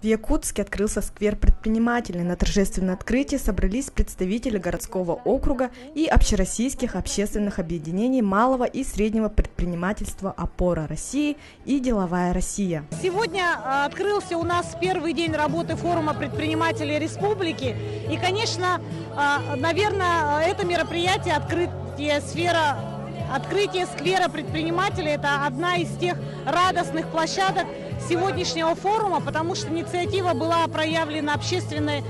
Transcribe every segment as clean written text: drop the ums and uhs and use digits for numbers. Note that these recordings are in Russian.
В Якутске открылся сквер предпринимателей. На торжественное открытие собрались представители городского округа и общероссийских общественных объединений малого и среднего предпринимательства «Опора России» и «Деловая Россия». Сегодня открылся у нас первый день работы форума предпринимателей республики. И, конечно, наверное, это мероприятие Открытие сквера предпринимателей – это одна из тех радостных площадок сегодняшнего форума, потому что инициатива была проявлена общественными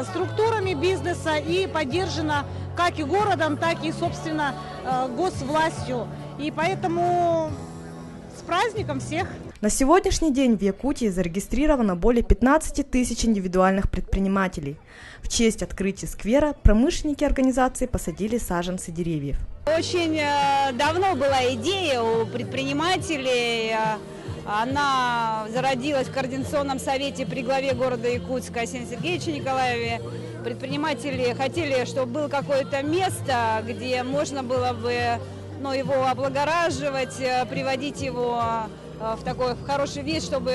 структурами бизнеса и поддержана как и городом, так и, собственно, госвластью. И поэтому с праздником всех! На сегодняшний день в Якутии зарегистрировано более 15 тысяч индивидуальных предпринимателей. В честь открытия сквера промышленники организации посадили саженцы деревьев. Очень давно была идея у предпринимателей. Она зародилась в Координационном совете при главе города Якутска Арсении Сергеевиче Николаеве. Предприниматели хотели, чтобы было какое-то место, где можно было бы его облагораживать, приводить его в хороший вид, чтобы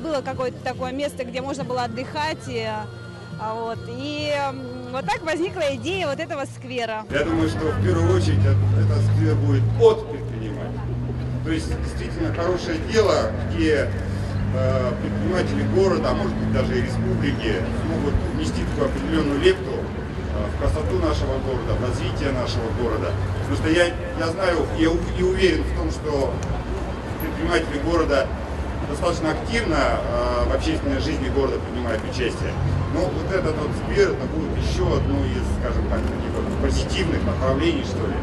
было какое-то такое место, где можно было отдыхать. И вот так возникла идея вот этого сквера. Я думаю, что в первую очередь этот сквер будет от предпринимателей. То есть действительно хорошее дело, где предприниматели города, а может быть даже и республики, смогут внести такую определенную лепту в красоту нашего города, в развитие нашего города. Потому что я знаю и уверен в том, что предприниматели города достаточно активно в общественной жизни города принимают участие. Но вот этот вот сквер, это будет еще одно из, скажем так, таких вот позитивных направлений, что ли.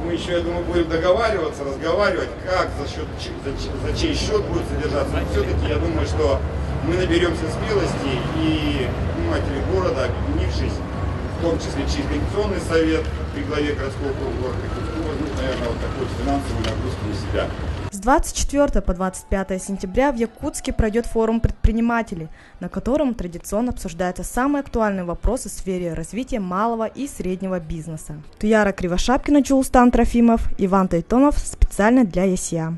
Мы еще, я думаю, будем договариваться, разговаривать, как, за чей счет будет содержаться. Но все-таки я думаю, что мы наберемся смелости, и предприниматели города, объединившись, в том числе через Координационный совет при главе городского округа города, возьмут, наверное, вот такую финансовую нагрузку на себя. С 24 по 25 сентября в Якутске пройдет форум предпринимателей, на котором традиционно обсуждаются самые актуальные вопросы в сфере развития малого и среднего бизнеса. Туяра Кривошапкина, Джулстан Трофимов, Иван Тайтонов специально для ЕСЯ.